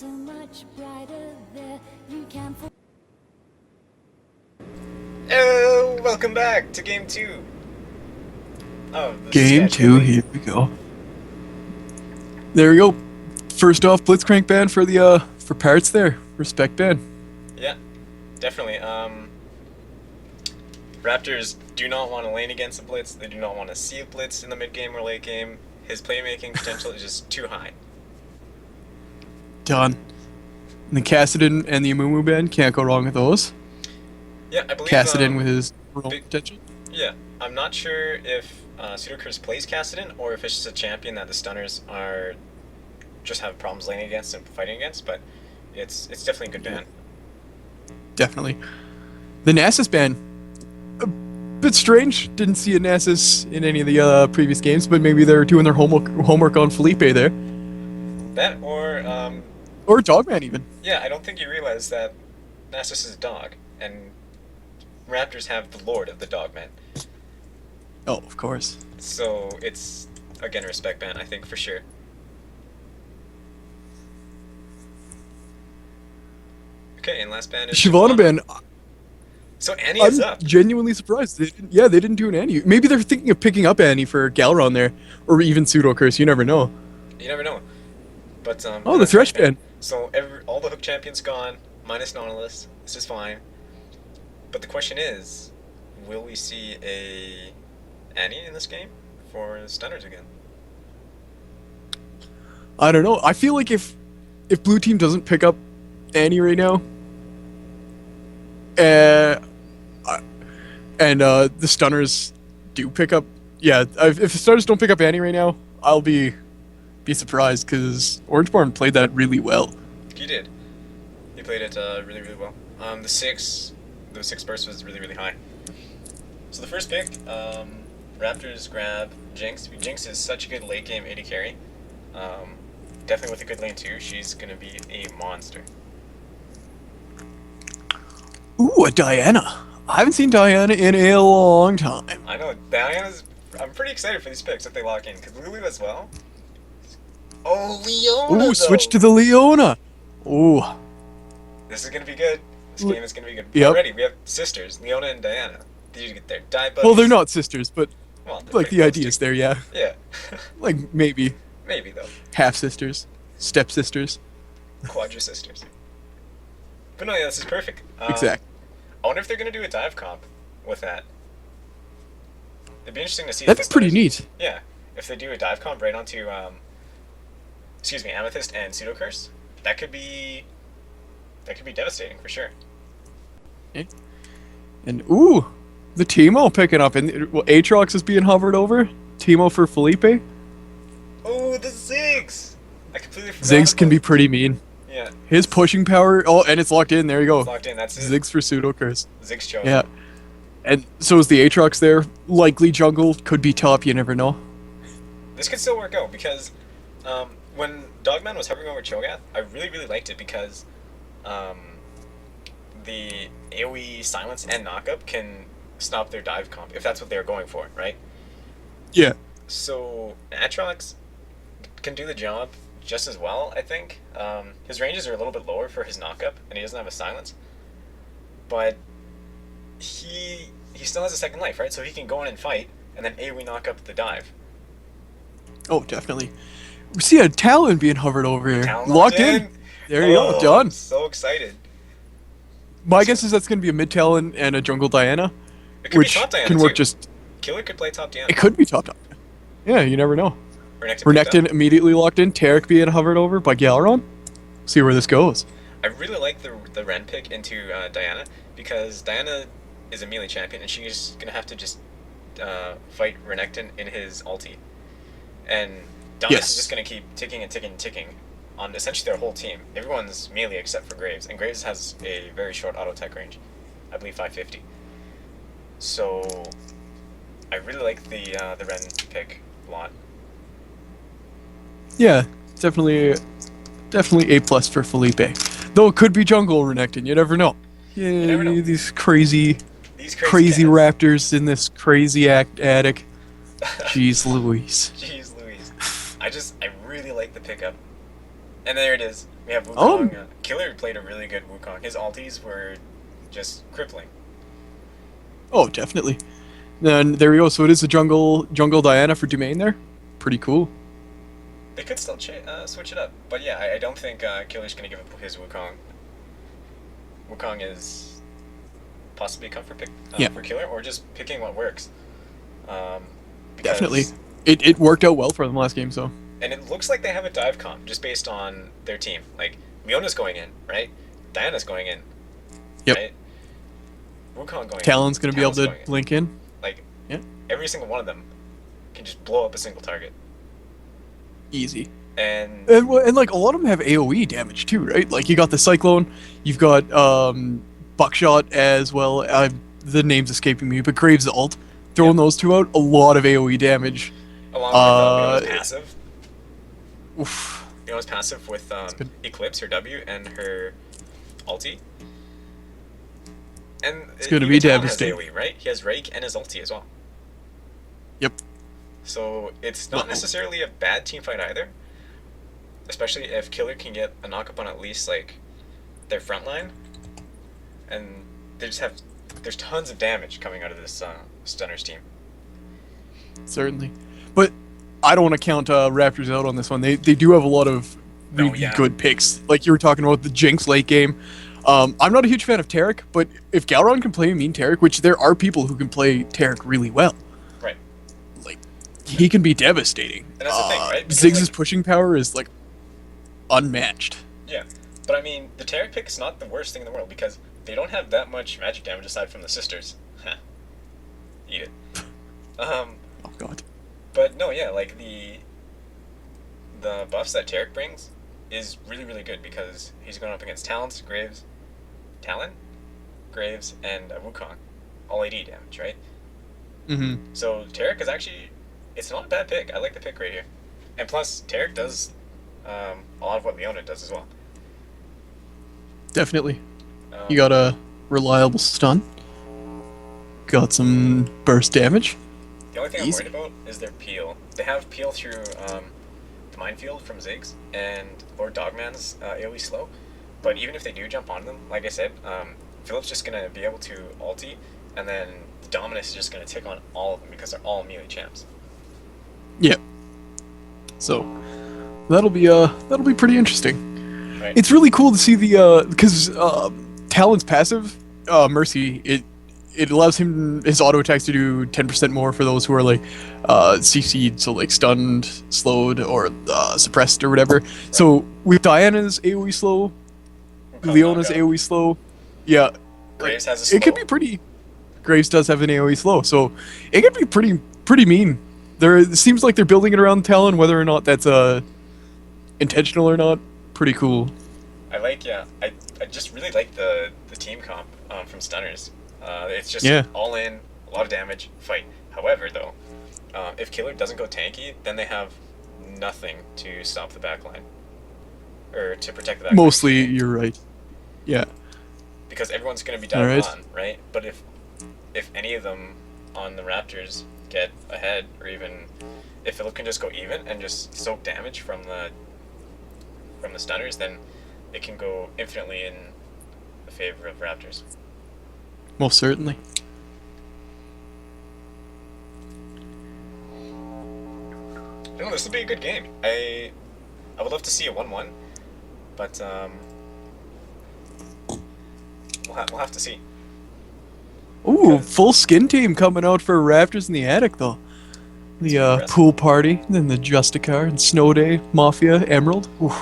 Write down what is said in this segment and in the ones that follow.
so much brighter there. You can. Oh, welcome back to Game 2. Oh, the Game 2, here we go. There we go. First off, Blitzcrank ban for the for parts there. Respect ban. Yeah, definitely. Raptors do not want to lane against a blitz. They do not want to see a blitz in the mid game or late game. His playmaking potential is just too high. Done. And the Cassidon and the Amumu ban, can't go wrong with those. Yeah, I believe Cassidon with his potential. Yeah, I'm not sure if Pseudocurse plays Cassidon or if it's just a champion that the stunners are just have problems laning against and fighting against, but it's definitely a good ban. Definitely. The Nasus ban, a bit strange. Didn't see a Nasus in any of the previous games, but maybe they're doing their homework on Felipe there. That or Dogman even. Yeah, I don't think you realize that Nasus is a dog, and Raptors have the Lord of the Dogman. Oh, of course. So it's, again, a respect ban, I think, for sure. Okay, and last ban is Shyvana ban. So Annie is I'm up. genuinely surprised. They didn't do an Annie. Maybe they're thinking of picking up Annie for Galron there, or even Pseudocurse. You never know. You never know. But oh, the Thresh ban. So all the hook champions gone, minus Nautilus. This is fine. But the question is, will we see a Annie in this game for stunners again? I don't know. I feel like if blue team doesn't pick up Annie right now, and the stunners do pick up, if the stunners don't pick up Annie right now, I'll be surprised because Orangeborn played that really well. He did. He played it really, really well. The six burst was really, really high. So the first pick, Raptors grab Jinx. Jinx is such a good late game AD carry. Definitely with a good lane too. She's gonna be a monster. Ooh, a Diana. I haven't seen Diana in a long time. I know, Diana's... I'm pretty excited for these picks if they lock in, because Lulu as well. Oh, Leona, Ooh, switch to the Leona. Ooh. This is going to be good. This game is going to be good. Yep. Already, we have sisters, Leona and Diana. Did you get their dive buddies? Well, they're not sisters, but well, like the idea is there, yeah. Yeah. Like maybe. Maybe, though. Half sisters. Step sisters. Quadra sisters. But no, yeah, this is perfect. Exactly. I wonder if they're going to do a dive comp with that. It'd be interesting to see. That's pretty neat. Yeah. If they do a dive comp right onto, Amethyst and Pseudocurse, that could be devastating for sure. And ooh, the Teemo picking up, and Aatrox is being hovered over. Teemo for Felipe. Oh, the Ziggs! I completely forgot. Ziggs can be pretty mean. Yeah. His pushing power. Oh, and it's locked in. There you go. It's locked in. That's it. Ziggs for Pseudocurse. Ziggs chosen. Yeah. And so is the Aatrox there. Likely jungle. Could be top. You never know. This could still work out because when Dogman was hovering over Cho'Gath, I really, really liked it because the AoE silence and knockup can stop their dive comp if that's what they're going for, right? Yeah. So Aatrox can do the job just as well, I think. His ranges are a little bit lower for his knockup, and he doesn't have a silence. But he still has a second life, right? So he can go in and fight, and then AoE knock up the dive. Oh, definitely. We see a Talon being hovered over here. Talon Locked in. There you go. Done. I'm so excited. My guess is that's going to be a mid Talon and a jungle Diana, It could which be top Diana can work too. just. Killer could play top Diana. It could be top Diana. Yeah, you never know. Renekton immediately locked in. Tarek being hovered over by Galron. See where this goes. I really like the Ren pick into Diana because Diana is a melee champion and she's gonna have to just fight Renekton in his ulti, and Dominus is just gonna keep ticking and ticking and ticking on essentially their whole team. Everyone's melee except for Graves, and Graves has a very short auto tech range, I believe 550. So I really like the Ren pick a lot. Yeah, definitely A+ for Felipe. Though it could be jungle Renekton, you never know. Yeah, never know. These crazy crazy raptors in this crazy attic. Jeez Louise. Jeez Louise. I really like the pickup. And there it is. We have Oh. Wukong. Killer played a really good Wukong. His ulties were just crippling. Oh, definitely. Then there we go. So it is a jungle Diana for Domain there. Pretty cool. They could still switch it up, but yeah, I don't think Killer's gonna give up his Wukong. Wukong is possibly a comfort pick Yeah. for Killer, or just picking what works. Because, Definitely. It worked out well for them last game, so. And it looks like they have a dive comp just based on their team. Like Leona's going in, right? Diana's going in. Yep. Right? Wukong going Talon's in. going to be able Talon's to going in. blink in. Like Yeah. every single one of them can just blow up a single target. Easy. And And like a lot of them have AoE damage too, right? Like you got the Cyclone, you've got Buckshot as well. The name's escaping me, but Graves' ult. Throwing those two out, a lot of AoE damage. along with Leona's passive. Oof. Leona's passive with good. Eclipse, her W, and her ulti. And It's gonna even be Talon has devastating. AoE, right? He has Rake and his ulti as well. Yep. So it's not Uh-oh. necessarily a bad team fight either. Especially if Killer can get a knock up on at least like their front line. And they just have there's tons of damage coming out of this Stunners team. Certainly. But I don't want to count Raptors out on this one. They do have a lot of really yeah. good picks. Like you were talking about the Jinx late game. I'm not a huge fan of Taric, but if Galron can play mean Taric, which there are people who can play Taric really well, Right. like he can be devastating. And that's the thing, right? Because, Ziggs' like- pushing power is like unmatched. Yeah. But I mean, the Taric pick is not the worst thing in the world because they don't have that much magic damage aside from the sisters. Huh. Eat it. Oh god. But no, yeah, like the buffs that Taric brings is really, really good because he's going up against Talon, Graves, and Wukong. All AD damage, right? Mm-hmm. So Taric is actually, it's not a bad pick. I like the pick right here. And plus, Taric does a lot of what Leona does as well. Definitely. Um, You got a reliable stun. Got some burst damage. The only thing Easy. I'm worried about is their peel. They have peel through the minefield from Ziggs and Lord Dogman's AoE slow. But even if they do jump on them, like I said, Philip's just going to be able to ulti, and then the Dominus is just going to tick on all of them because they're all melee champs. Yeah. So that'll be pretty interesting. Right? It's really cool to see the because Talon's passive Mercy it allows him his auto attacks to do 10% more for those who are like CC'd, so like stunned, slowed, or suppressed or whatever. So with Diana's AoE slow, Wukong Leona's knockout. AoE slow, yeah, Graves has a slow. it could be pretty. Graves does have an AoE slow, so it could be pretty mean. It seems like they're building it around Talon, whether or not that's intentional or not. Pretty cool. I like, yeah. I just really like the team comp from Stunners. It's just Yeah. all in, a lot of damage, fight. However, though, if Killer doesn't go tanky, then they have nothing to stop the backline. Or to protect the backline. Mostly, you're right. Yeah. Because everyone's going to be diving Alright. on, right? But if any of them on the Raptors get ahead, or even if Philip can just go even and just soak damage from the Stunners, then it can go infinitely in the favor of Raptors. Most certainly. No, this will be a good game. I would love to see a 1-1, but we'll have to see. Ooh, full skin team coming out for Raptors in the attic though. The impressive. pool party, then the Justicar and Snow Day, Mafia, Emerald. Ooh.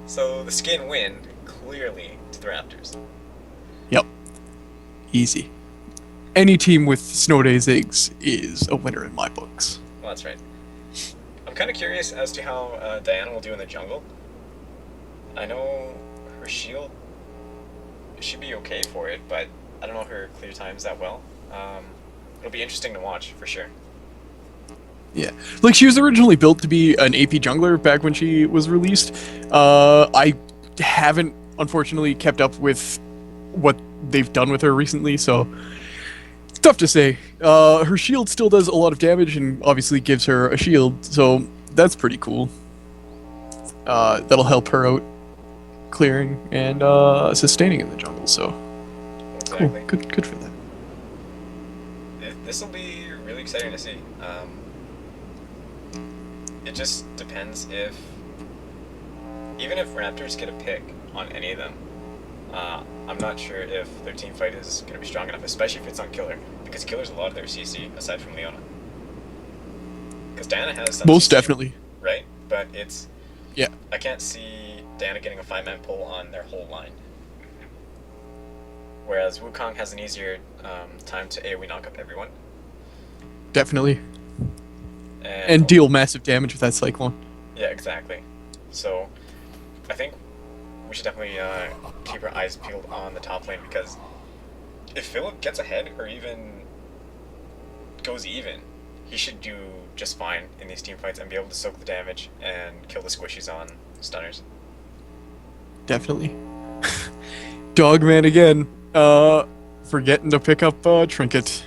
So the skin win clearly to the Raptors. Yep. Easy. Any team with Snow Day Ziggs is a winner in my books. Well, that's right. I'm kind of curious as to how Diana will do in the jungle. I know her shield should be okay for it, but I don't know her clear times that well. It'll be interesting to watch for sure. Yeah. Like, she was originally built to be an AP jungler back when she was released. I haven't, unfortunately, kept up with what they've done with her recently, so it's tough to say. Her shield still does a lot of damage and obviously gives her a shield, so that's pretty cool. That'll help her out. clearing and sustaining in the jungle. So cool, Exactly. good for that. This will be really exciting to see. It just depends if, even if Raptors get a pick on any of them, I'm not sure if their team fight is going to be strong enough, especially if it's on Killer, because Killer's a lot of their CC aside from Leona. Because Diana has some Most CC, definitely. right? But it's, Yeah, I can't see Diana getting a 5-man pull on their whole line. Whereas Wukong has an easier time to AoE knock up everyone. definitely. And And deal massive damage with that Cyclone. yeah, exactly. So, I think we should definitely keep our eyes peeled on the top lane, because if Philip gets ahead or even goes even, he should do just fine in these team fights and be able to soak the damage and kill the squishies on stunners. Definitely. Dogman again. Forgetting to pick up Trinket.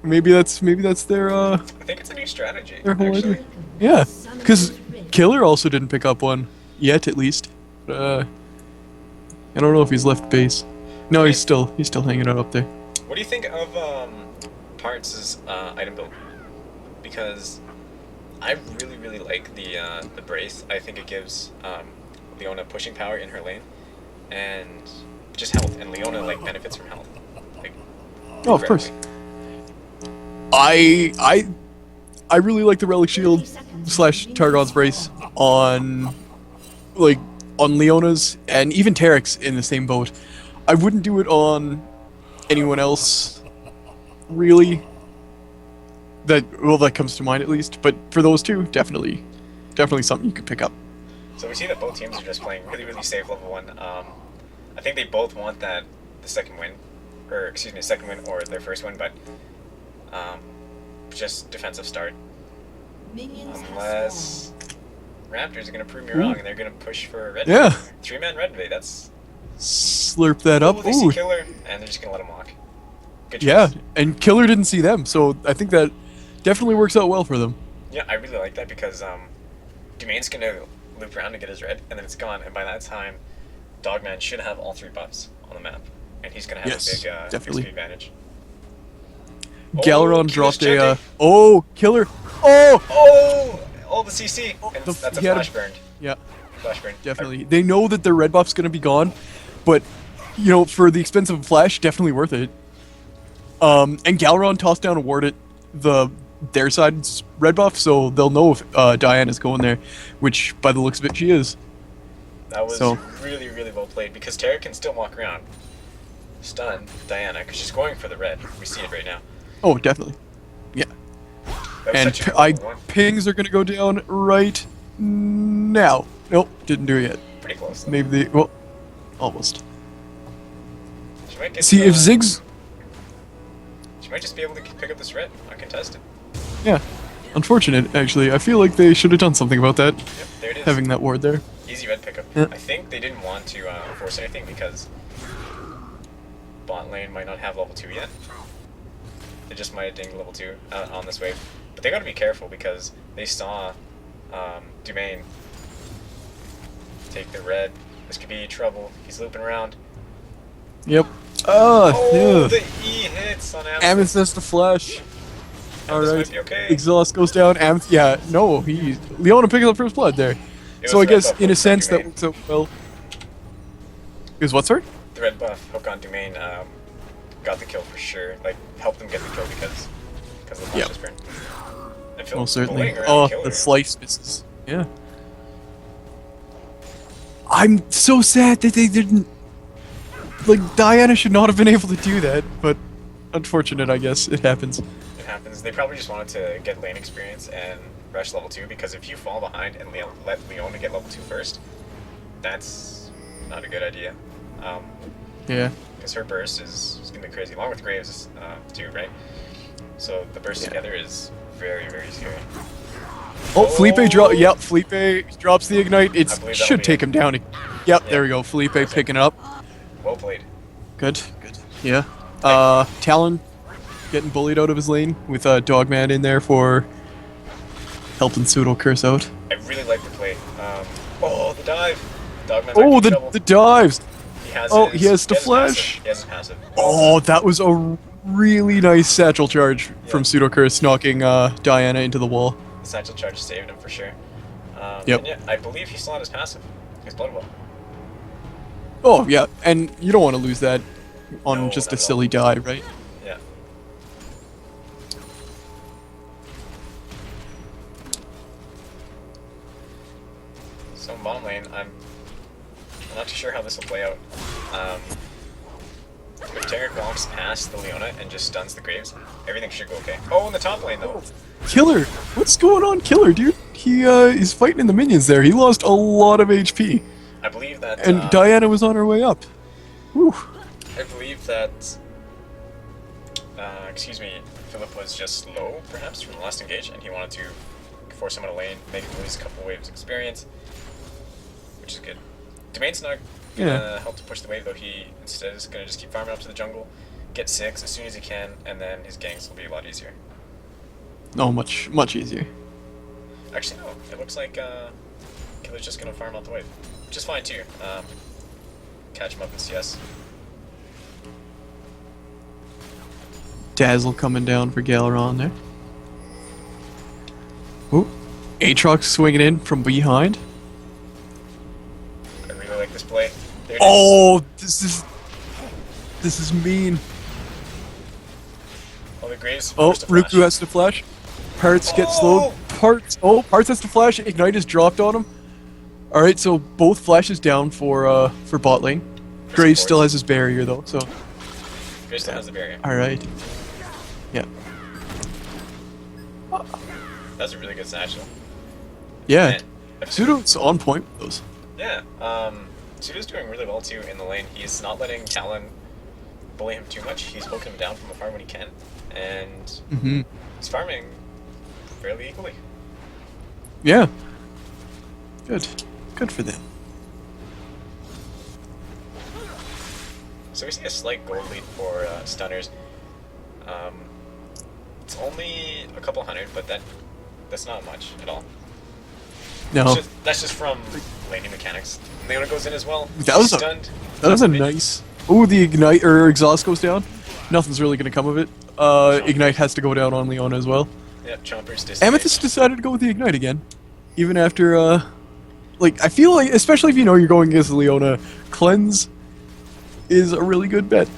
Maybe that's their I think it's a new strategy, their whole actually. idea. Yeah, because Killer also didn't pick up one yet, at least. I don't know if he's left base. No, he's still hanging out up there. What do you think of Parts' item build? Because I really like the brace. I think it gives Leona pushing power in her lane and just health, and Leona like benefits from health. Like, Oh, of course. I really like the Relic Shield / Targon's Brace on Leona's and even Tarek's in the same boat. I wouldn't do it on anyone else, really. That comes to mind at least. But for those two, definitely something you could pick up. So we see that both teams are just playing really safe level 1. I think they both want the second win, or their first win, but just defensive start. Unless Raptors are gonna prove me wrong and they're gonna push for a red. Yeah. 3-man red invade. That's Slurp that up. They see Ooh, Killer and they're just gonna let him walk. Good choice. yeah. And Killer didn't see them, so I think that definitely works out well for them. Yeah, I really like that, because Dumain's gonna loop around to get his red, and then it's gone, and by that time, Dogman should have all 3 buffs on the map, and he's gonna have Yes, a big definitely. XP advantage. Galeron Killer's dropped a jumping. Killer. Oh, The CC, and the- that's a he had a- flash burn. yeah. Flash burn. Definitely. They know that their red buff's going to be gone, but, for the expense of a flash, definitely worth it. And Galeron tossed down a ward at their side's red buff, so they'll know if Diana's going there, which, by the looks of it, she is. That was So- really well played, because Tara can still walk around, stun Diana, because she's going for the red. We see it right now. Oh, definitely. Yeah. That was And such a cool one. pings are going to go down right now. Nope, didn't do it yet. Pretty close. Maybe almost. She might get, See, if Ziggs... she might just be able to pick up this red uncontested. Yeah. Unfortunate, actually. I feel like they should have done something about that, Yep, there it is. having that ward there. Easy red pickup. Yeah. I think they didn't want to force anything, because bot lane might not have level 2 yet. They just might have dinged level 2 on this wave. But they gotta be careful, because they saw Dumain take the red. This could be trouble. He's looping around. Yep. Oh, the E hits on Amethyst. Amethyst the flash. Amethyst Alright. might be okay. Exhaust goes down. Leona picks up first blood there. It So I was red guess, buff in a hook on sense, that Dumain. works out well. Is what, sorry? The red buff hook on Dumain got the kill for sure. Like, helped them get the kill because of the Yep. flash burn. And Phil Most certainly. bullying around Oh, Killer. the slice misses. Yeah. I'm so sad that they didn't... Diana should not have been able to do that, but unfortunate, I guess. It happens. It happens. They probably just wanted to get lane experience and rush level 2, because if you fall behind and let Leona get level 2 first, that's not a good idea. Yeah. Because her burst is going to be crazy, along with Graves too, right? So the burst Yeah. together is very scary. Oh, Felipe Felipe drops the ignite. It I believe that'll should be take it. him down. Yep, there we go. Felipe picking it up. Well played. Good. Yeah. Talon getting bullied out of his lane with Dogman in there for helping Pseudo curse out. I really like the play. Oh, the dive! Dogman might be Oh, in trouble. the dives. He has Oh, his, he has the his flash. passive. He has his passive. Oh, that was a really nice satchel charge from Yeah. Pseudocurse, knocking Diana into the wall. The satchel charge saved him for sure. Yep. And yeah, I believe he still had his passive. His blood well. Oh, yeah, and you don't want to lose that on No, just not a at all. silly die, right? Yeah. So in bottom lane, I'm not too sure how this will play out. If Tarek walks past the Leona and just stuns the Graves, everything should go okay. Oh, in the top lane though. Killer! What's going on, Killer, dude? He's fighting in the minions there. He lost a lot of HP. I believe that. And Diana was on her way up. Whew. I believe that. Excuse me, Philip was just slow, perhaps, from the last engage, and he wanted to force him out of lane, make him lose a couple waves of experience, which is good. Domain's not gonna help to push the wave, though. He instead is gonna just keep farming up to the jungle, get 6 as soon as he can, and then his ganks will be a lot easier. No, much easier. Actually, no. It looks like Killer's just gonna farm out the wave, which is fine too. Catch him up in CS. Dazzle coming down for Galeron there. Ooh. Aatrox swinging in from behind. I really like this play. There it is. Oh, this is mean. Oh, the Graves. Oh, forced to flash. Ruku has to flash. Parts get slowed. Parts has to flash. Ignite is dropped on him. All right, so both flashes down for bot lane. Graves still has his barrier though, so. Graves still has the barrier. All right. Yeah. That's a really good satchel. Yeah. And- Pseudo's on point with those. Yeah, Pseudo's doing really well too in the lane. He's not letting Talon bully him too much. He's poking him down from afar when he can, and he's farming fairly equally. Yeah. Good. Good for them. So we see a slight gold lead for stunners. It's only a couple hundred, but that's not much at all. No. That's just from laning mechanics. Leona goes in as well. That was She's a- stunned. That was a nice. Oh, the ignite or exhaust goes down. Nothing's really gonna come of it. Ignite has to go down on Leona as well. Yeah, Chomper's disengaged. Amethyst decided to go with the ignite again, even after like I feel like, especially if you know you're going against Leona, cleanse is a really good bet,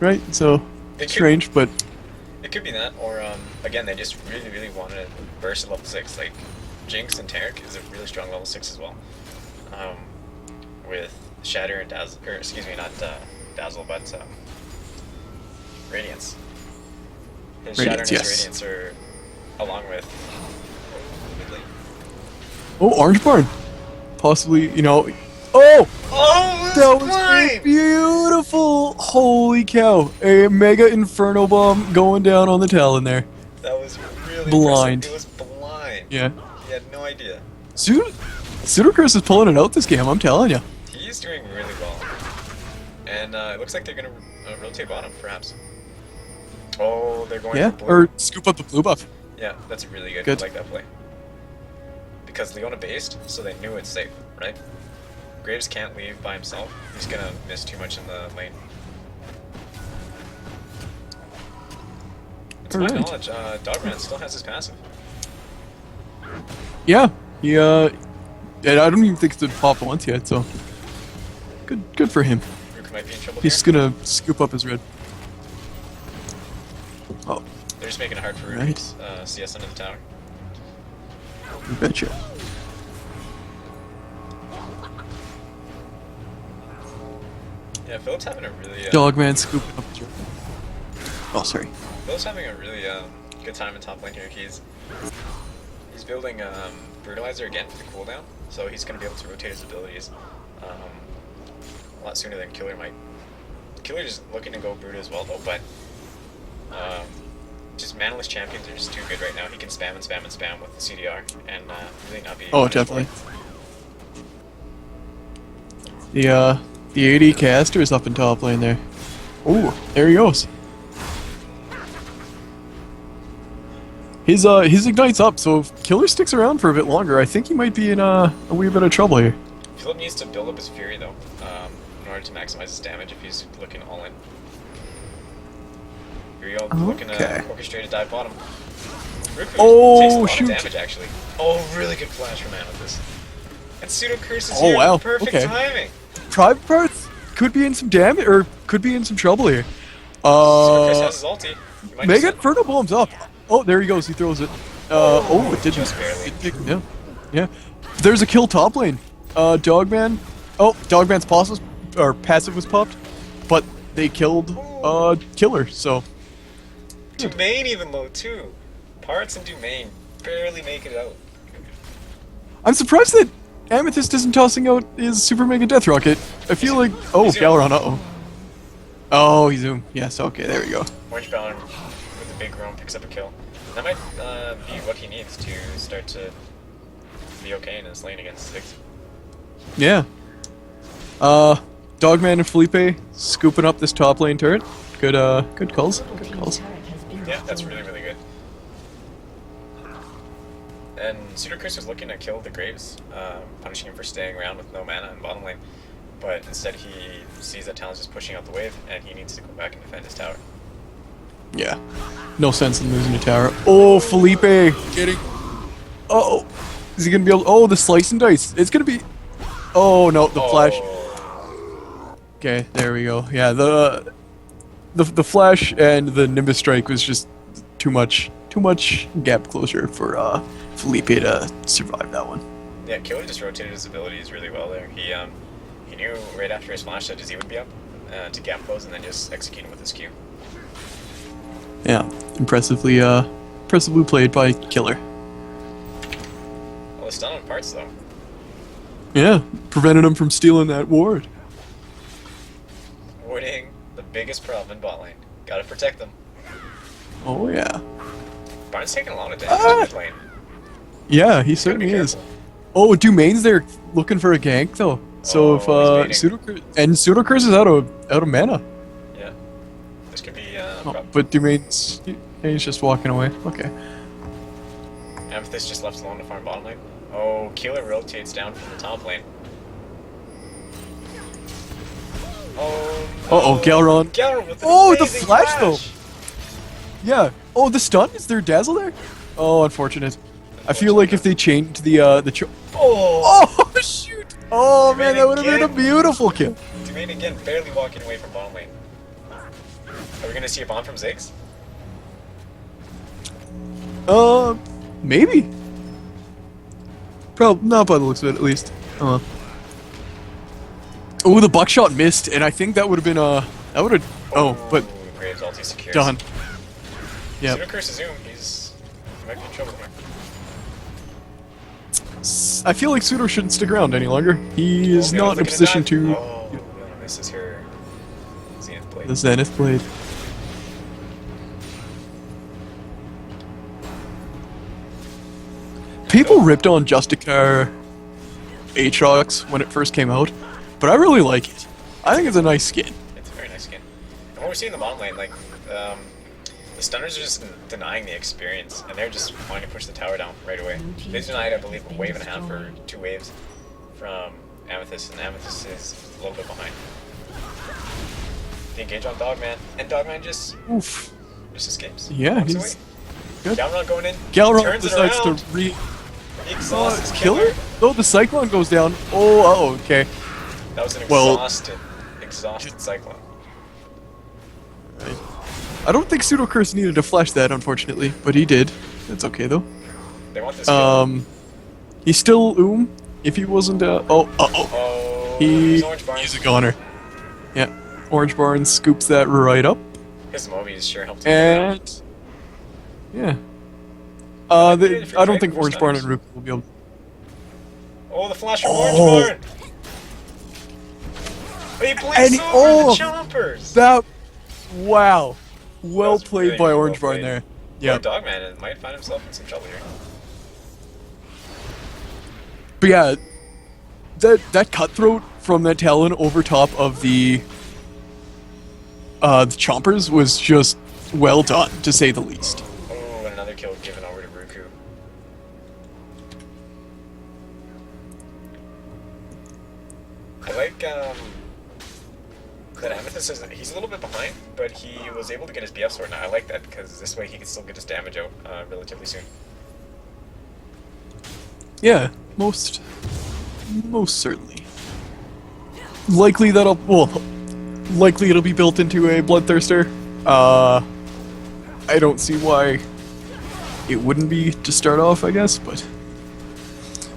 right? So strange, but it could be that, or again, they just really wanted to burst at level 6. Like Jinx and Tarek is a really strong level 6 as well, with Shatter and Dazzle, or excuse me, not Dazzle, but Radiance. His Shatter and his Radiance are along with mid lane. oh, Orange Barn, possibly, you know. Oh, Oh, that was beautiful! Holy cow! A mega Inferno bomb going down on the Talon there. That was really Blind. impressive. It was blind. Yeah. He had no idea. Pseudocurse is pulling it out this game, I'm telling you. He's doing really well. And it looks like they're going to rotate bottom, perhaps. Oh, they're going for blue. Or scoop up the blue buff. Yeah, that's really good. Good. I like that play. Because Leona based, so they knew it's safe, right? Graves can't leave by himself. He's going to miss too much in the lane. To my knowledge, Dogman still has his passive. Yeah, and I don't even think it's popped once yet, so good for him. Rook might be in trouble He's here. gonna scoop up his red. Oh, They're just making it hard for Rook. Right. CS under the tower. you betcha. Yeah, Philip's having a really Dogman scooping up his red. Oh, sorry. Philip's having a really good time in top lane here. He's building Brutalizer again for the cooldown, so he's going to be able to rotate his abilities a lot sooner than Killer might. Killer's looking to go Brute as well, though, but just manaless champions are just too good right now. He can spam and spam and spam with the CDR and really not be. Oh, definitely. The AD caster is up in top lane there. Ooh, there he goes. His ignite's up, so if Killer sticks around for a bit longer, I think he might be in a wee bit of trouble here. Philip needs to build up his Fury, though, in order to maximize his damage if he's looking all in. Here we go, looking to orchestrate a dive bottom. Ruku takes a lot of damage, actually. Oh, really good flash from Amethyst. And Pseudo Curse is here. Wow. Perfect timing. Private Parts could be in some damage, or could be in some trouble here. Pseudo Curse has his ulti. Mega Inferno Bomb's up. Oh, there he goes. He throws it. Oh, it didn't. Just barely. Yeah. Yeah. There's a kill top lane. Dogman. Oh, Dogman's passive was popped, but they killed Killer. So. Domain even low too. Parts and Domain barely make it out. I'm surprised that Amethyst isn't tossing out his Super Mega Death Rocket. I feel like Galaron. Oh, he zoomed. Yes. Okay. There we go. Orange Balon with a big roam picks up a kill. That might be what he needs to start to be okay in his lane against Ziggs. Yeah. Dogman and Felipe scooping up this top lane turret. Good calls. Good calls. Yeah, that's really, really good. And Pseudo Curse was looking to kill the Graves, punishing him for staying around with no mana in bottom lane. But instead he sees that Talon's just pushing out the wave, and he needs to go back and defend his tower. Yeah. No sense in losing a tower. Oh, Felipe getting... Uh-oh. Is he gonna be able... Oh, the slice and dice. It's gonna be... Oh, no, the flash. Okay, there we go. Yeah, the flash and the Nimbus Strike was just too much gap closure for Felipe to survive that one. Yeah, Killer just rotated his abilities really well there. He knew right after his flash that his E would be up to gap close and then just execute him with his Q. Yeah, impressively played by Killer. Well, it's done on Parts though. Yeah, prevented him from stealing that ward. Warding the biggest problem in bot lane. Gotta protect them. Oh yeah. Barnes taking a lot of damage in mid lane. Yeah, he certainly is. Oh, Domain's there looking for a gank though. So if Pseudo Curse is out of mana. Yeah. This could be a problem. But Domain's he's just walking away. Okay. Amethyst just left alone to farm bottom lane. Oh, Killer rotates down from the top lane. Oh, no. Uh-oh, Galaron. Galaron with the flash though. Yeah. Oh, the stun? Is there dazzle there? Oh, unfortunate. I feel like if they changed the Oh shoot! Oh man, that would have been a beautiful kill. Domain again, barely walking away from bottom lane. Are we gonna see a bomb from Ziggs? Maybe. Probably not by the looks of it, at least. Oh, the buckshot missed, and I think that would have been but Graves ulti secures. done. Yeah. Pseudo Curse is zoom. He might be in trouble here. I feel like Pseudo shouldn't stick around any longer. He is not in a position to. Oh, this is her Zenith Blade. The Zenith Blade. People ripped on Justicar Aatrox when it first came out, but I really like it. I think it's a nice skin. It's a very nice skin. And what we're seeing in the bottom lane, like, the stunners are just denying the experience, and they're just wanting to push the tower down right away. They denied, I believe, a wave and a half or 2 waves from Amethyst, and Amethyst is a little bit behind. The engage on Dogman, and Dogman just escapes. Yeah, Walks he's away. good. Galron going in. Galron turns decides it around. to Exhausts his Killer? Oh, the Cyclone goes down. Oh, okay. That was an exhausted Cyclone. Right. I don't think Pseudo Curse needed to flash that, unfortunately, but he did. That's okay though. They want this kill. He's still if he wasn't he's a goner. Yeah. Orange Barn scoops that right up. His movies sure helped him. And yeah. I don't think Orange Barn and Rook will be able. Oh, the flash from Orange Barn! He blinks over the chompers! Wow. Well played really, by really Orange well Barn played. there. Yeah. Dogman might find himself in some trouble here. But yeah, that cutthroat from that Talon over top of the chompers was just well done, to say the least. Oh, and another kill given over to Ruku. that Amethyst is, he's a little bit behind, but he was able to get his BF sword now. I like that because this way he can still get his damage out relatively soon. Yeah, most certainly. Likely it'll be built into a Bloodthirster. I don't see why it wouldn't be to start off, I guess, but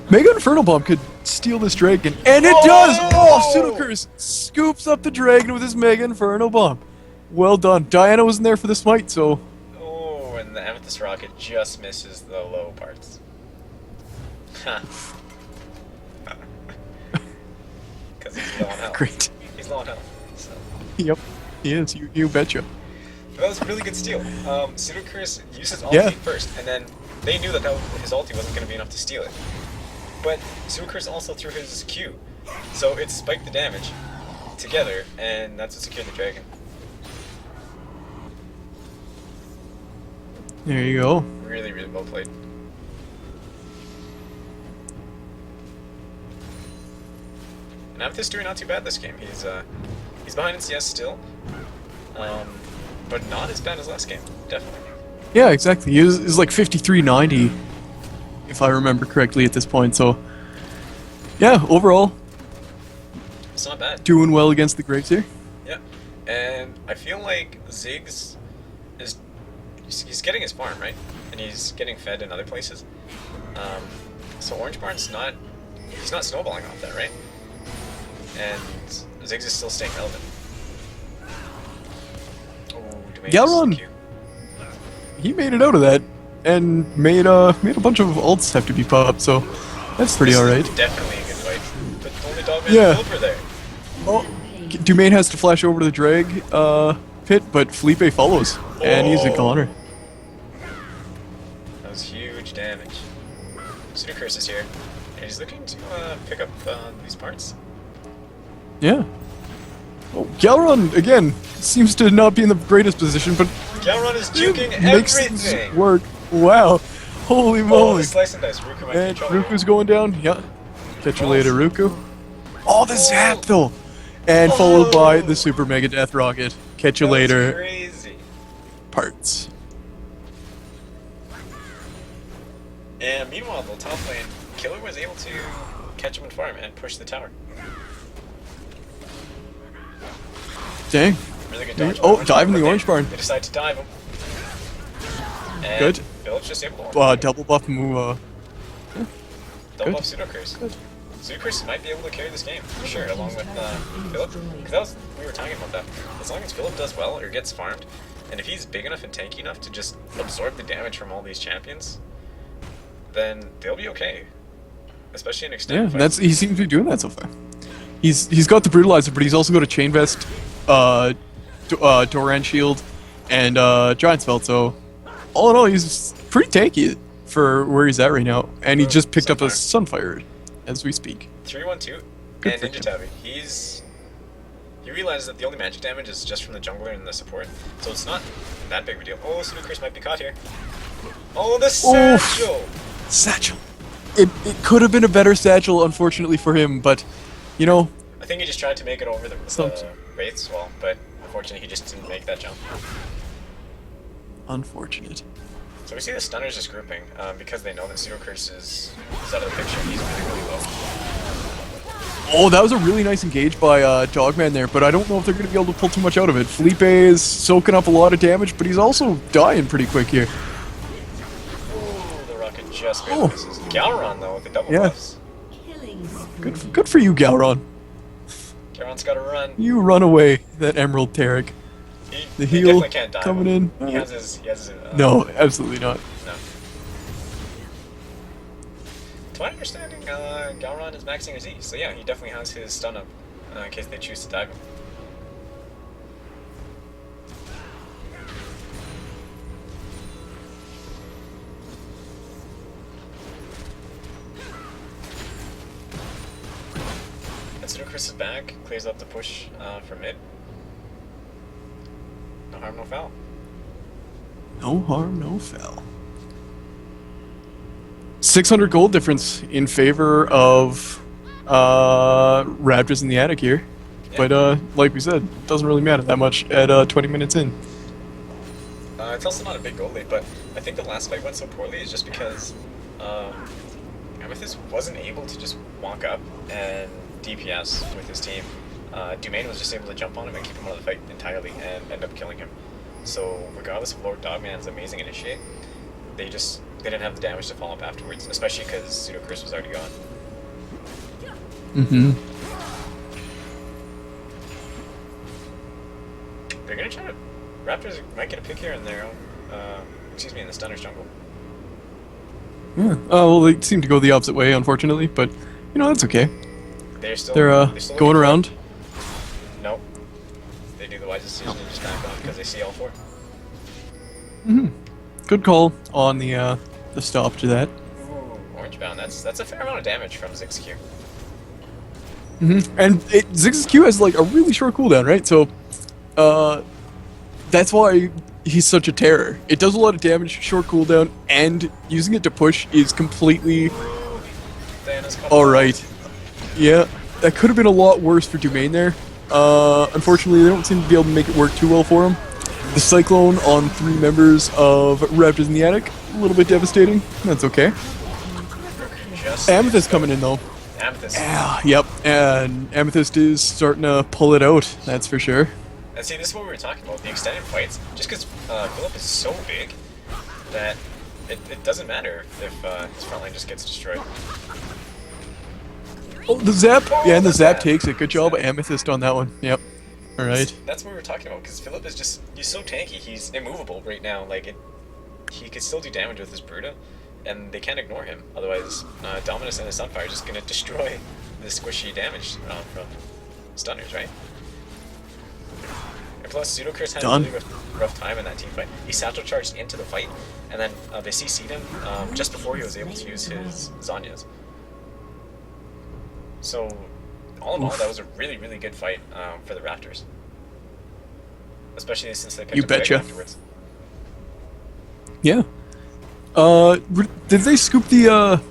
Mega Infernal Bomb could steal this dragon, and it does! Oh, Pseudocurse scoops up the dragon with his Mega Infernal Bomb. Well done. Diana wasn't there for the smite, so... Oh, and the Amethyst Rocket just misses the low parts. Ha. Because he's low on health. Great. He's low on health, so... Yep, he is. You betcha. That was a really good steal. Pseudocurse used his ulti first, and then they knew that his ulti wasn't going to be enough to steal it. But Pseudocurse also threw his Q, so it spiked the damage together, and that's what secured the dragon. There you go. Really, really well played. And Amethyst doing not too bad this game. He's behind in CS still, but not as bad as last game, definitely. Yeah, exactly. He is like 5390, if I remember correctly at this point. So, yeah, overall, It's not bad. doing well against the Graves here. Yeah, and I feel like Ziggs is he's getting his farm right, and he's getting fed in other places. So Orange Barn's he's not snowballing off that, right? And Ziggs is still staying relevant. Oh, Galron! He made it out of that, and made a bunch of ults have to be popped, so that's pretty alright. Definitely a good fight. But only Dogman Yeah. and Philip are there. Oh, Dumaine has to flash over to the drag pit, but Felipe follows, and he's a goner. That was huge damage. Pseudocurse is here, and he's looking to pick up these parts. Yeah. Oh, Galron, again, seems to not be in the greatest position, but Galron is juking makes everything! this work. Wow. Holy Oh, moly. the slice and dice. Ruku might be in And trouble. Ruku's going down. Yeah. Catch you later, Ruku. Oh, the zap, though. And followed by the Super Mega Death Rocket. Catch you That was later. crazy. Parts. And meanwhile, the top lane, Killer was able to catch him and farm and push the tower. Dang. Really good Dang. dodge. Oh, dive in the but orange barn. They decide to dive him. And Good. Philip's just able to Double buff move. double good. off Pseudocurse. Good. Pseudocurse might be able to carry this game, for sure, along with Philip. Because we were talking about that. As long as Philip does well or gets farmed, and if he's big enough and tanky enough to just absorb the damage from all these champions, then they'll be okay. Especially in Yeah, extended fights. he seems to be doing that so far. He's got the Brutalizer, but he's also got a Chain Vest, Doran Shield, and Giant's Belt, so all in all, he's pretty tanky for where he's at right now. And he just picked up a Sunfire as we speak. 3-1-2 Good and for Ninja him. Tabby. He realized that the only magic damage is just from the jungler and the support, so it's not that big of a deal. Oh, Pseudocurse might be caught here. Oh, the satchel! Satchel. It could have been a better satchel, unfortunately for him, but, you know, I think he just tried to make it over the Something. Wraith's wall, but unfortunately he just didn't make that jump. unfortunate. So we see the stunners just grouping because they know that Pseudocurse is out of the picture. He's really, really low. Oh, that was a really nice engage by Dogman there, but I don't know if they're going to be able to pull too much out of it. Felipe is soaking up a lot of damage, but he's also dying pretty quick here. Ooh, the rocket just barely misses. Galron, though, with the double Yeah. buffs. Good for you, Galron. Galron's got to run. You run away, that Emerald Tarek. The he heal definitely can't die. coming in. He has his No, absolutely not. No. To my understanding, Galron is maxing his E, so yeah, he definitely has his stun up in case they choose to dive him. And Pseudocurse is back, clears up the push for mid. No harm, no foul. No harm, no foul. 600 gold difference in favor of Raptors in the attic here. But like we said, it doesn't really matter that much at 20 minutes in. It's also not a big goal lead, but I think the last fight went so poorly is just because Amethyst wasn't able to just walk up and DPS with his team. Dumaine was just able to jump on him and keep him out of the fight entirely and end up killing him. So regardless of Lord Dogman's amazing initiate, they didn't have the damage to follow up afterwards, especially because Pseudo Curse was already gone. Mm-hmm. They're gonna try to. Raptors might get a pick here in their own. In the Stunner's jungle. Yeah. Oh well, they seem to go the opposite way, unfortunately. But that's okay. They're still going around. Nope. They do the wise decision and just back off because they see all four. Mm-hmm. Good call on the stop to that. Ooh, orange bound. That's a fair amount of damage from Ziggs Q. Mm-hmm. And Ziggs Q has like a really short cooldown, right? So, that's why he's such a terror. It does a lot of damage, short cooldown, and using it to push is completely alright. Yeah, that could have been a lot worse for Dumaine there. Unfortunately, they don't seem to be able to make it work too well for him. The Cyclone on 3 members of Raptors in the Attic, a little bit devastating. That's okay. Amethyst coming in though. Amethyst. Yeah, yep, and Amethyst is starting to pull it out, that's for sure. And see, this is what we were talking about, the extended fights. Just because Philip is so big that it doesn't matter if his front line just gets destroyed. Oh, the Zap! Yeah, and the Zap takes it. Good job, Amethyst, on that one. Yep. Alright. That's what we were talking about, because Philip is he's so tanky, he's immovable right now. Like, he could still do damage with his Bruta, and they can't ignore him. Otherwise, Dominus and his Sunfire are just going to destroy the squishy damage from stunners, right? And plus, Pseudo Curse had a really rough time in that team fight. He Satchel charged into the fight, and then they CC'd him just before he was able to use his Zanyas. So, all in all, that was a really, really good fight for the Raptors. Especially since they picked up the fight afterwards. Yeah. Did they scoop the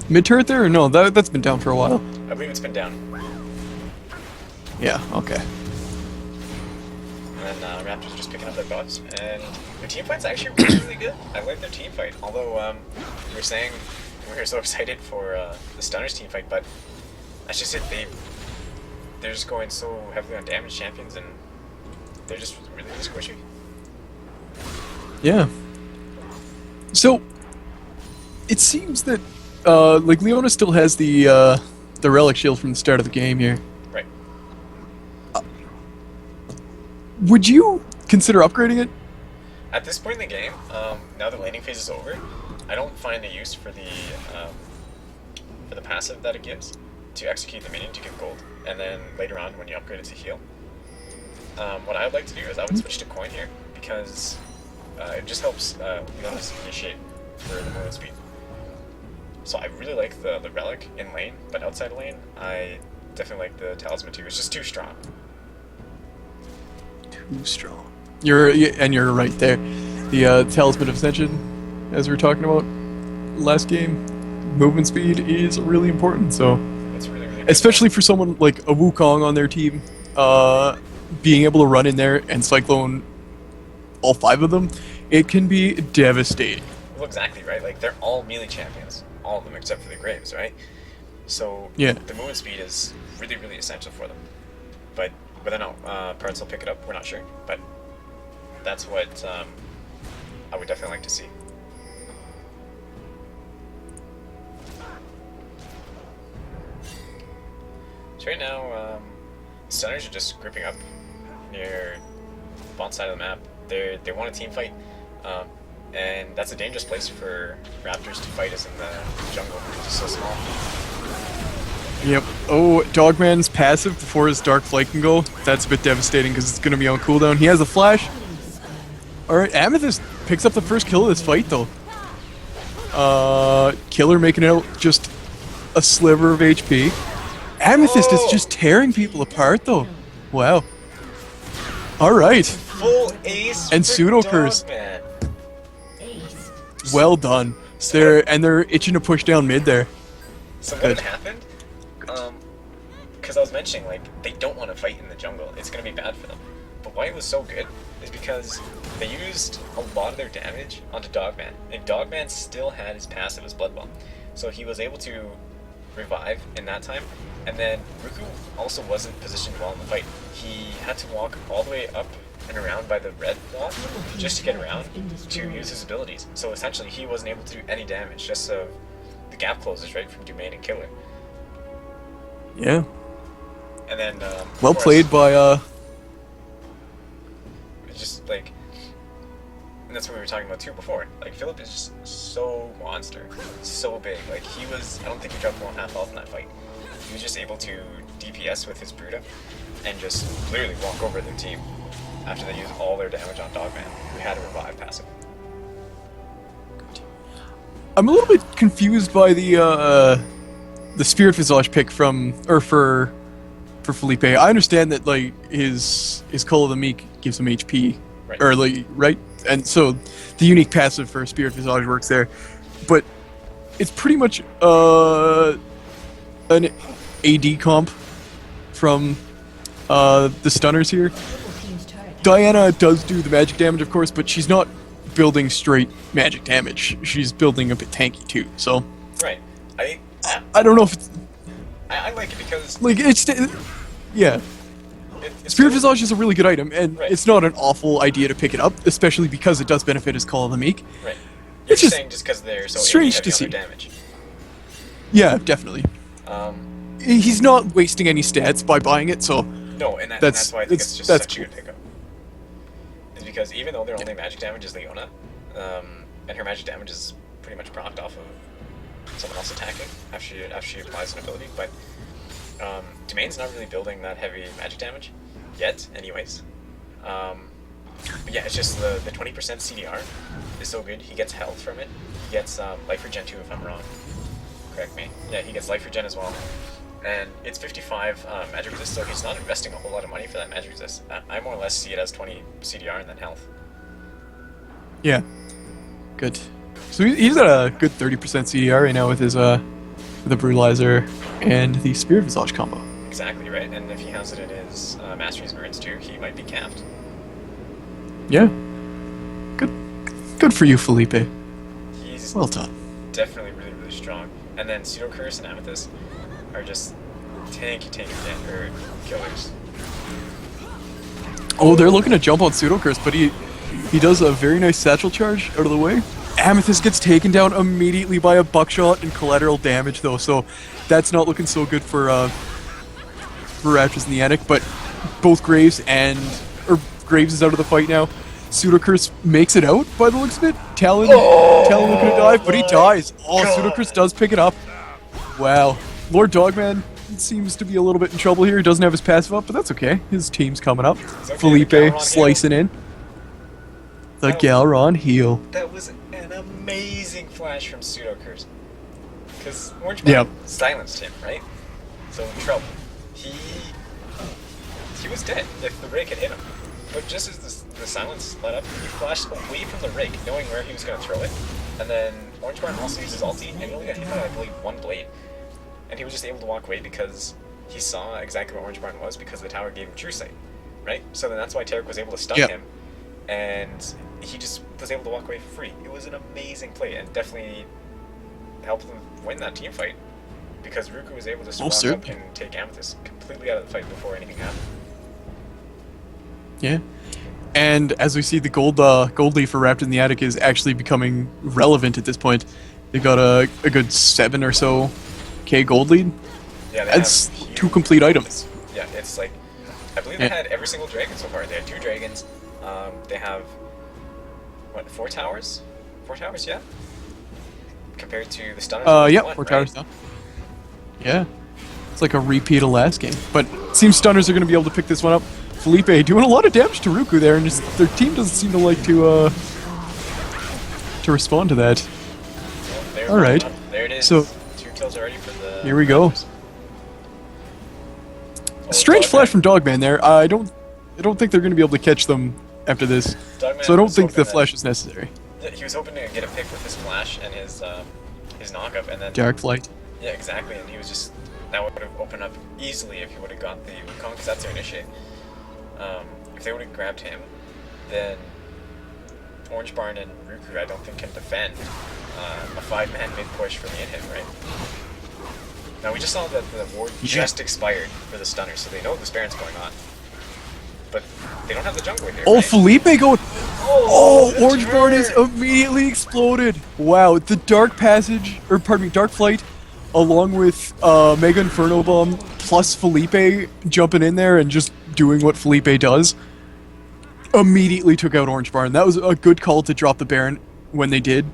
mid turret there, or no? That's been down for a while. I believe it's been down. Yeah, okay. And then Raptors just picking up their buffs, and their team fight's actually really, really good. I like their team fight, although we were saying we were so excited for the Stunners team fight, but that's just it. They're just going so heavily on damage champions, and they're just really, really squishy. Yeah. So, it seems that like Leona still has the relic shield from the start of the game here. Right. Would you consider upgrading it? At this point in the game, now the laning phase is over, I don't find a use for the passive that it gives to execute the minion to get gold, and then later on when you upgrade it to heal. What I would like to do is I would switch to coin here, because it just helps Leona's initiate for the movement speed. So I really like the relic in lane, but outside of lane, I definitely like the talisman too. It's just too strong. Too strong. You're right there. The talisman of ascension, as we were talking about last game, movement speed is really important. So, it's really, really especially for someone like a Wukong on their team, being able to run in there and cyclone all 5 of them, it can be devastating. Well, exactly, right? Like, they're all melee champions. All of them except for the Graves, right? So, yeah, the movement speed is really, really essential for them. But whether or not parts will pick it up, we're not sure. But that's what I would definitely like to see. So right now, Stunners are just gripping up near the bottom side of the map. They want a team fight, and that's a dangerous place for Raptors to fight us in the jungle because it's so small. Yep. Oh, Dogman's passive before his Dark Flight can go. That's a bit devastating because it's going to be on cooldown. He has a flash. Alright, Amethyst picks up the first kill of this fight, though. Killer making out just a sliver of HP. Amethyst is just tearing people apart, though. Wow. Alright. Full ace and Pseudo Curse. Well done. They're itching to push down mid there. So what had happened? because I was mentioning, like, they don't want to fight in the jungle. It's going to be bad for them. But why it was so good is because they used a lot of their damage onto Dogman, and Dogman still had his passive as Blood Bomb. So he was able to revive in that time, and then Ruku also wasn't positioned well in the fight. He had to walk all the way up and around by the red wall just to get around to use his abilities. So essentially he wasn't able to do any damage, just so the gap closes right from Domain and Killer. Yeah. And then Well played by it's just like, and that's what we were talking about too before. Like Philip is just so monster, so big. Like he was, I don't think he dropped more than half health in that fight. He was just able to DPS with his Bruta and just literally walk over their team after they used all their damage on Dogman. We had a revive passive. I'm a little bit confused by the Spirit Visage pick for Felipe. I understand that like his Call of the Meek gives him HP, Right. or like right, and so the unique passive for Spirit Visage works there, but it's pretty much an AD comp from the stunners here. Diana does do the magic damage, of course, but she's not building straight magic damage. She's building a bit tanky too. So Right. I don't know if it's, I like it because like it's yeah. it's Spirit cool. Visage is a really good item, and Right. it's not an awful idea to pick it up, especially because it does benefit his Call of the Meek. Right. You're It's just saying just because they're so strange heavy to see. on their damage. Yeah, definitely. He's not wasting any stats by buying it, so No, and That's- that's why I think it's just that's such a good pickup. Is because even though their only magic damage is Leona, and her magic damage is pretty much procced off of someone else attacking after she applies an ability, but Domain's not really building that heavy magic damage yet, anyways. But yeah, it's just the 20% CDR is so good. He gets health from it. He gets life regen too, if I'm wrong. Correct me. Yeah, he gets life regen as well. And it's 55 magic resist, so he's not investing a whole lot of money for that magic resist. I more or less see it as 20 CDR and then health. yeah, good. So he's at a good 30% CDR right now with his the Brutalizer and the Spirit Visage combo. Exactly, right? And if he has it in his Mastery's Burns too, he might be capped. Yeah, good for you, Felipe. He's Well done. definitely really, really strong. And then Pseudo Curse and Amethyst are just tanky killers. Oh, they're looking to jump on Pseudo Curse, but he does a very nice satchel charge out of the way. Amethyst gets taken down immediately by a buckshot and collateral damage, though, so that's not looking so good for Raptors in the Attic. But both Graves is out of the fight now. Pseudo Curse makes it out by the looks of it. Talon looking to dive, but he dies. Oh, Pseudo Curse does pick it up. Wow. Lord Dogman seems to be a little bit in trouble here. He doesn't have his passive up, but that's okay. His team's coming up. okay, Felipe the Galron slicing in. The Galron heal. That was an amazing flash from Pseudo Curse. Because Orange Yep. Man silenced him, right? So in trouble. He was dead if the rake had hit him. But just as the silence let up, he flashed away from the rake, knowing where he was going to throw it. And then Orange Barn also used his ulti, and he only got hit by, I believe, one blade. And he was just able to walk away because he saw exactly what Orange Barn was, because the tower gave him true sight, right? So then that's why Tarek was able to stun Yep. him, and he just was able to walk away for free. It was an amazing play, and definitely helped them win that team fight, because Ruku was able to just walk up certainly. and take Amethyst completely out of the fight before anything happened. Yeah. And as we see, the gold leaf for Wrapped in the Attic is actually becoming relevant at this point. They've got a good 7 or so K gold lead. Yeah, they That's have huge- 2 complete items. Yeah, it's like, I believe Yeah. they had every single dragon so far. They had 2 dragons. They have, what, 4 towers? 4 towers, yeah? Compared to the stunners. Yeah, one, 4 right? towers now. Yeah. It's like a repeat of last game. But it seems stunners are going to be able to pick this one up. Felipe doing a lot of damage to Ruku there, and just, their team doesn't seem to like to respond to that. Well, there's All right. one. There it is. So- 2 kills already for the... Here we go. Raptors. A strange Dogman. flash from Dogman there. I don't think they're going to be able to catch them after this. Dogman So I don't was think the hoping that- flash is necessary. Yeah, he was hoping to get a pick with his flash and his knock-up, and then... Dark Flight. Yeah, exactly, and he was just that would have opened up easily if he would have got the Wukong, because that's their initiate. If they would have grabbed him, then Orange Barn and Ruku I don't think can defend a 5-man mid push for the inhib, right? Now we just saw that the ward just expired for the stunner, so they know this Baron's going on. But they don't have the jungler here. Oh, right? Felipe going. Oh, the Orange Barn is turn! immediately exploded. Wow, the Dark Passage, or pardon me, Dark Flight, along with Mega Inferno Bomb plus Felipe jumping in there and just doing what Felipe does, immediately took out Orange Barn. That was a good call to drop the Baron when they did,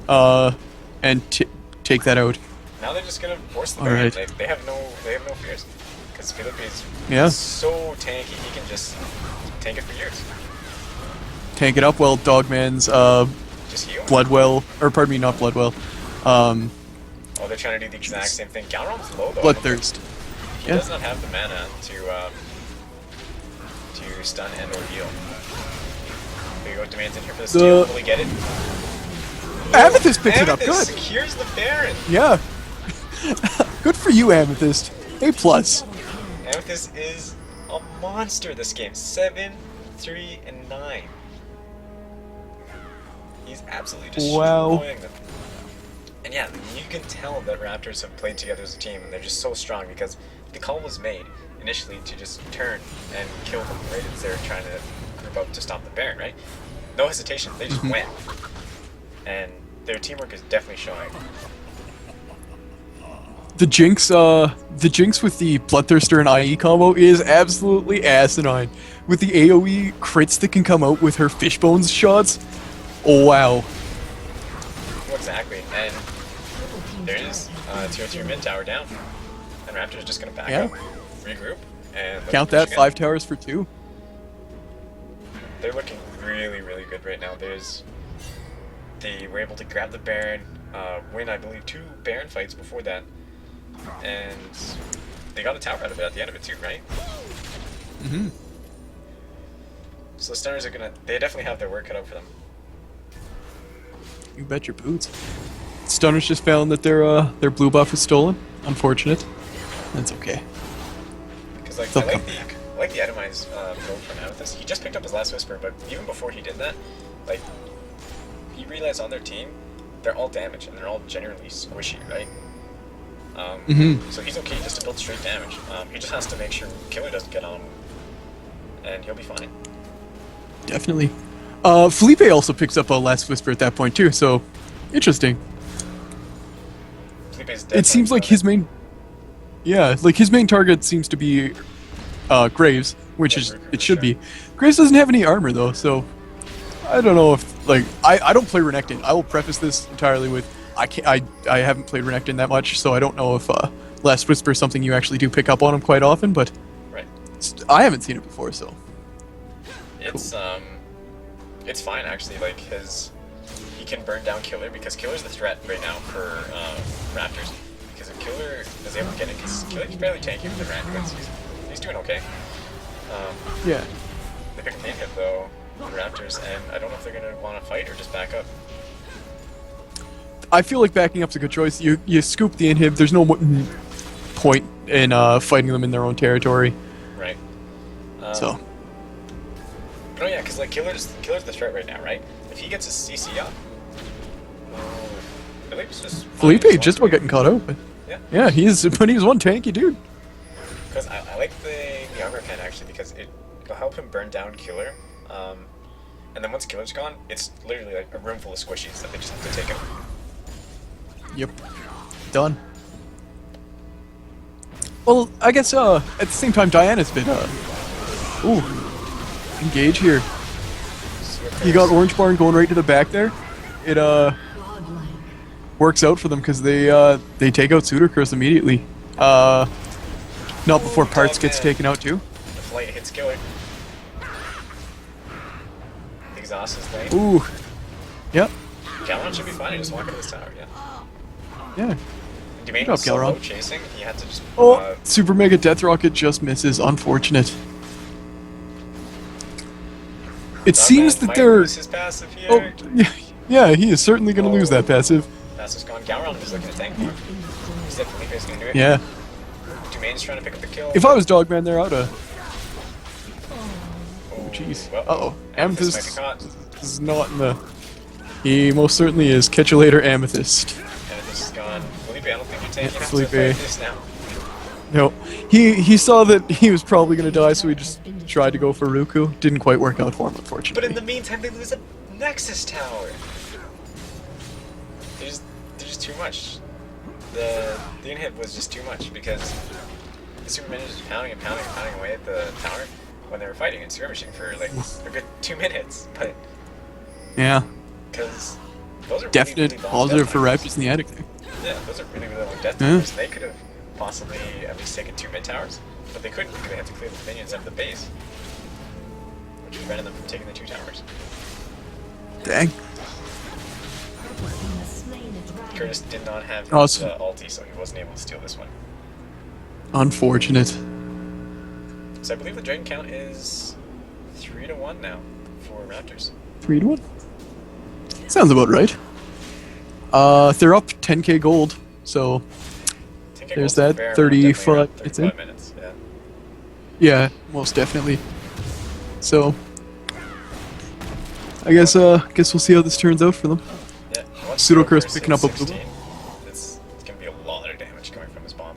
and take that out. Now they're just gonna force the All Baron. right. They have no fears, because Felipe is Yeah. so tanky. He can just tank it for years. Tank it up while Dogman's Just heal. Bloodwell, or pardon me, not Bloodwell, Oh, they're trying to do the exact same thing. Galron's low though. Bloodthirst. He Yeah. does not have the mana to stun and or heal. There you go, Demand's in here for the steal. Will he get it? Amethyst picks it up. Amethyst Good. secures the Baron. Yeah. Good for you, Amethyst. A plus. Amethyst is a monster this game. 7, 3, and 9. He's absolutely destroying them. And yeah, you can tell that Raptors have played together as a team, and they're just so strong because the call was made initially to just turn and kill them right as they're trying to group up to stop the Baron, right? No hesitation, they just went. And their teamwork is definitely showing. The Jinx with the Bloodthirster and IE combo is absolutely asinine. With the AoE crits that can come out with her fishbones shots. Oh wow. Well, exactly, and there it is. Tier 3 mid tower down. And Raptors just gonna back up, regroup, and Count that, 5 towers for 2. They're looking really, really good right now. They were able to grab the Baron, win, I believe, 2 Baron fights before that, and they got a tower out of it at the end of it too, right? Mm-hmm. So the Stunners are they definitely have their work cut out for them. You bet your boots. Stunners just found that their blue buff was stolen. Unfortunate. That's okay. Because like, They'll I come like the itemized build from Amethyst. He just picked up his last Whisper, but even before he did that, like, he realized on their team, they're all damage, and they're all generally squishy, right? So he's okay just to build straight damage. He just has to make sure Killer doesn't get on him, and he'll be fine. Definitely. Felipe also picks up a last Whisper at that point too, so interesting. Felipe's It seems like his main... Yeah, like his main target seems to be Graves, which Yeah, is Ruku, it should sure. be. Graves doesn't have any armor though, so I don't know if like I don't play Renekton. I will preface this entirely with I haven't played Renekton that much, so I don't know if Last Whisper is something you actually do pick up on him quite often, but Right. I haven't seen it before, so It's fine actually. Like he can burn down Killer because Killer's the threat right now for Raptors. Because if Killer is able to get it, because Killer's fairly tanky with the Randuins, he's doing okay. yeah. They picked main hit though, the Raptors, and I don't know if they're gonna want to fight or just back up. I feel like backing up's a good choice. You scoop the inhib. There's no point in fighting them in their own territory. Right. So But oh yeah, because like Killer's the threat right now, right? If he gets his CC up, Felipe's just just about getting caught out. But Yeah. yeah, he's one tanky dude. Because I like the armor pen actually because it'll help him burn down Killer. And then once Killer's gone, it's literally like a room full of squishies that they just have to take out. Yep. Done. Well, I guess at the same time Diana's been ooh, engage here. You got Orange Barn going right to the back there. It works out for them because they take out Suitor Curse immediately. Not before Parts gets taken out too. The flight hits Killer. Exhaust his lane. Ooh. Yep. Galron should be fine. He just walk into this tower. Yeah. Yeah. Domain Good was job, so low Galron. chasing. He had to just. Oh, Super Mega Death Rocket just misses. Unfortunate. It seems that might they're. lose his passive here. Oh, yeah, he is certainly going to lose that passive. Passive's gone. Galron is looking to tank more. He said Felipe's gonna do it. Yeah. Jane's trying to pick up the kill. If I was Dogman there, I'd have. Oh, Jeez. well, Uh-oh. Amethyst might be Amethyst caught. is not in the... He most certainly is. Catch you later, Amethyst. Amethyst is gone. Felipe, I don't think you're taking Yeah, enough to Felipe. fight this now. No. He saw that he was probably going to die, so he just tried to go for Ruku. Didn't quite work out for him, unfortunately. But in the meantime, they lose a Nexus Tower. There's just too much. The inhib was just too much because the Superman is just pounding and pounding and pounding away at the tower when they were fighting and skirmishing for like a good 2 minutes. But Yeah. because those are Definite really long positive death for timers. Raptors in the attic there. Yeah, those are really long death Yeah. timers. They could have possibly at least taken 2 mid towers, but they couldn't because they had to clear the minions out of the base, which prevented them from taking the 2 towers. Dang. Curtis did not have his Awesome. ulti, so he wasn't able to steal this one. Unfortunate. So I believe the Dragon count is 3-1 now for Raptors. 3-1. Sounds about right. They're up 10k gold, so 10K there's gold's a that, fair amount, 35 definitely around it's in. 35 minutes, yeah. yeah, most definitely. So I guess we'll see how this turns out for them. Yeah, once Pseudo Joker's Curse picking at up a 16, blue. it's gonna be a lot of damage coming from his bomb.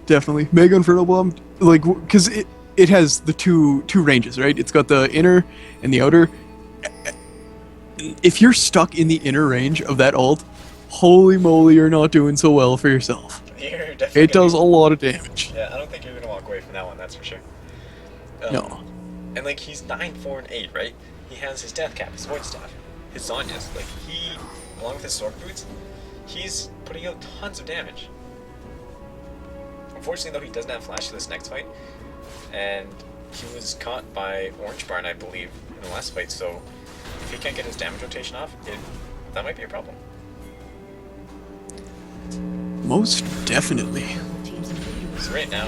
Definitely. Mega Inferno Bomb, like, because it has the two ranges, right? It's got the inner and the outer. If you're stuck in the inner range of that ult, holy moly, you're not doing so well for yourself. You're definitely It does a gonna lot of damage. Yeah, I don't think you're gonna walk away from that one, that's for sure. No. And like he's 9, 4, and 8, right? He has his death cap, his void staff, his Zonias. Like he, along with his sword boots, he's putting out tons of damage. Unfortunately, though, he doesn't have flash this next fight, and he was caught by Orange Barn, I believe, in the last fight. So if he can't get his damage rotation off, that might be a problem. Most definitely. So right now,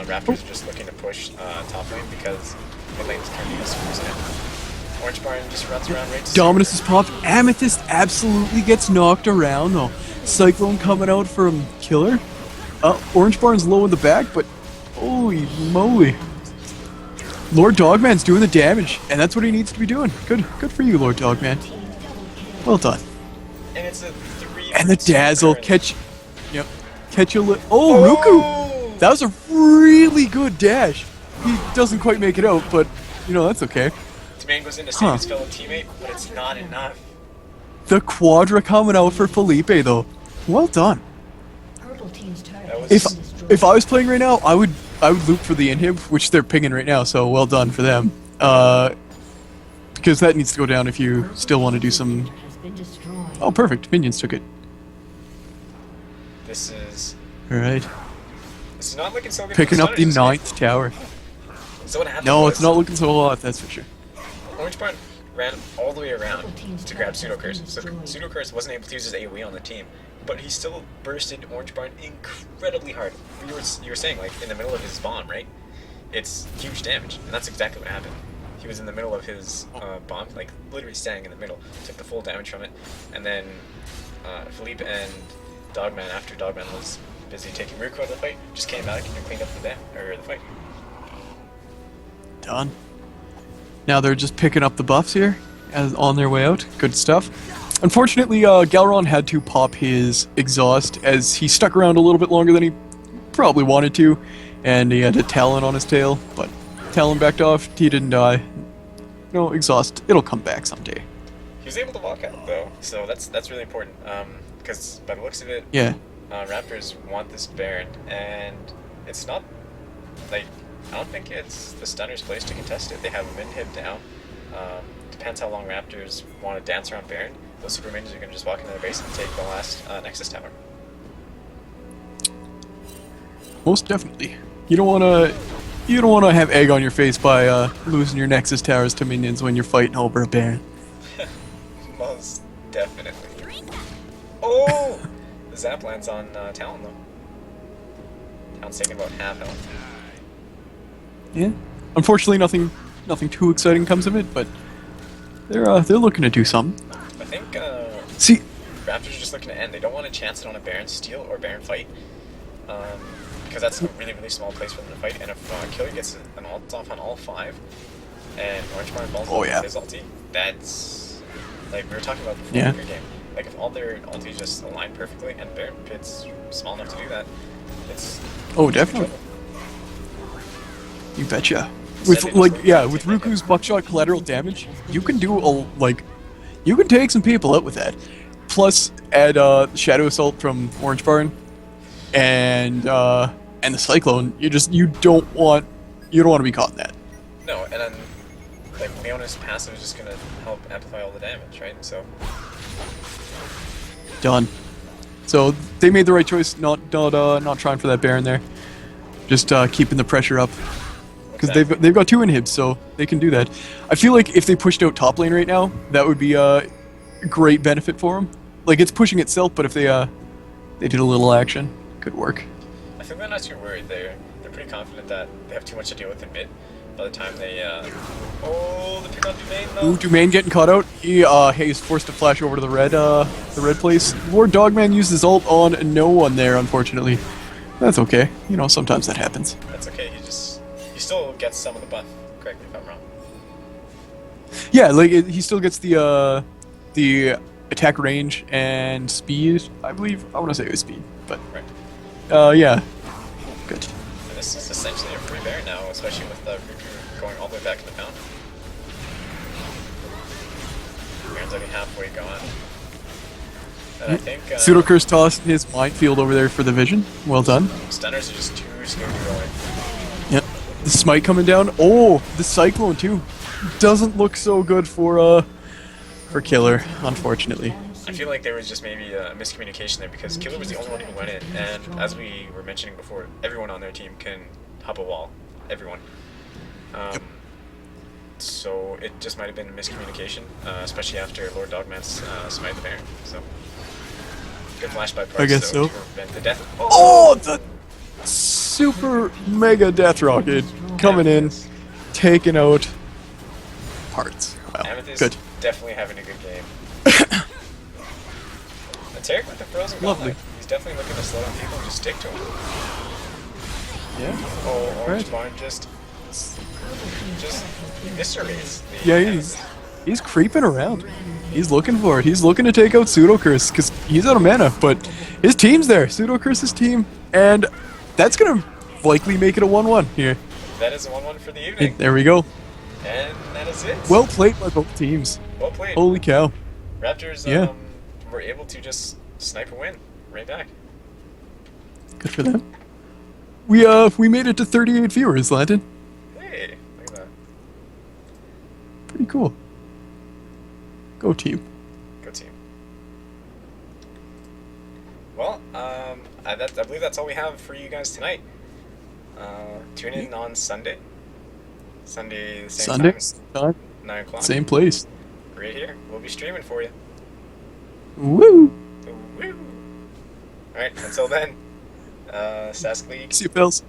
Raptors are just looking to push top lane because mid lane is turning us super now. Orange Barn just runs around right to Dominus is popped. Amethyst absolutely gets knocked around, though. Cyclone coming out from Killer. Orange Barn's low in the back, but holy moly. Lord Dogman's doing the damage, and that's what he needs to be doing. Good for you, Lord Dogman. Well done. And it's a 3 And the dazzle, current. catch a Ruku! That was a really good dash. He doesn't quite make it out, but, that's okay. This man goes in to save his fellow teammate, but it's not enough. The Quadra coming out for Felipe, though. Well done. That was If I was playing right now, I would loop for the inhib, which they're pinging right now, so well done for them. Because that needs to go down if you still want to do some... Oh, perfect. Minions took it. this is Alright. not looking so good. Picking for up the Stunners. 9th tower. So what happened? No, was it's not looking so hot, that's for sure. Orange Barn ran all the way around to grab Pseudo Curse. So Pseudo Curse wasn't able to use his AoE on the team, but he still bursted Orange Barn incredibly hard. You were saying, like, in the middle of his bomb, right? It's huge damage, and that's exactly what happened. He was in the middle of his bomb, like literally standing in the middle, took the full damage from it, and then Philippe and Dogman, after Dogman was busy taking Ruku out of the fight, just came back and cleaned up the fight. Done. Now they're just picking up the buffs here, on their way out. Good stuff. Unfortunately, Galron had to pop his exhaust as he stuck around a little bit longer than he probably wanted to, and he had a Talon on his tail, but Talon backed off, he didn't die. No, exhaust, it'll come back someday. He was able to walk out, though, so that's really important, because by the looks of it, Yeah. Raptors want this Baron, and it's not, like, I don't think it's the Stunner's place to contest it. They have a mid-hib down. Depends how long Raptors want to dance around Baron. Those super minions are going to just walk into their base and take the last Nexus Tower. Most definitely. You don't wanna have egg on your face by losing your Nexus towers to minions when you're fighting over a Baron. Most definitely. Oh! The Zap lands on Talon, though. Talon's taking about half health. Yeah. Unfortunately, nothing too exciting comes of it, but they're looking to do something. I think Raptors are just looking to end. They don't want to chance it on a Baron steal or Baron fight. because that's a really, really small place for them to fight. And if Killer gets an ult off on all 5, and Orange Barn falls off his ulti, that's like we were talking about before in your game. Like if all their ultis just align perfectly, and Baron Pit's small enough to do that, it's definitely. You betcha. With with Ruku's buckshot collateral damage, you can do you can take some people out with that. Plus, add Shadow Assault from Orange Barn, and the Cyclone. You don't want to be caught in that. No, and then like Leona's passive is just gonna help amplify all the damage, right? So done. So they made the right choice, not trying for that Baron there, just keeping the pressure up. Because they've got 2 inhibs, so they can do that. I feel like if they pushed out top lane right now, that would be a great benefit for them. Like it's pushing itself, but if they did a little action, could work. I think they're not too worried. They're pretty confident that they have too much to deal with in mid. By the time they the pick on Domain though. Ooh, Domain getting caught out. He's forced to flash over to the red place. Lord Dogman used his ult on no one there, unfortunately. That's okay. You know, sometimes that happens. That's okay. He still gets some of the buff. Correct me if I'm wrong. Yeah, like he still gets the attack range and speed. I believe I want to say it was speed, but yeah, good. And this is essentially a free Baron now, especially with Ruku going all the way back in the fountain. Baron's already halfway gone. And I think Pseudocurse tossed his minefield over there for the vision. Well done. Stunners are just too scared to go in. Yep. The smite coming down. Oh, the Cyclone too. Doesn't look so good for Killer, unfortunately. I feel like there was just maybe a miscommunication there because Killer was the only one who went in, and as we were mentioning before, everyone on their team can hop a wall. Everyone. So it just might have been a miscommunication, especially after Lord Dogman's smite the Baron. So good flash by Price. I guess so. To prevent the death. Oh, the super mega death rocket coming in, taking out parts. Wow, Amethyst good. Definitely having a good game. And Tarek with the frozen Lovely. gauntlet. He's definitely looking to slow down people and just stick to him. Yeah. Oh, Orange Right. Barn just eviscerates the He's creeping around. He's looking for it. He's looking to take out Pseudocurse because he's out of mana, but his team's there. Pseudocurse's team, and that's gonna likely make it a 1-1 here. That is a 1-1 for the evening. There we go. And that is it. Well played by both teams. Well played. Holy cow. Raptors Yeah. were able to just snipe a win right back. Good for them. We made it to 38 viewers, Landon. Hey, look at that. Pretty cool. Go team. Good team. Well, I believe that's all we have for you guys tonight. Tune in on Sunday. Sunday, the same time. 9 o'clock. Same place. Right here. We'll be streaming for you. Woo! Woo! Alright, until then, Sask League. See you, pals.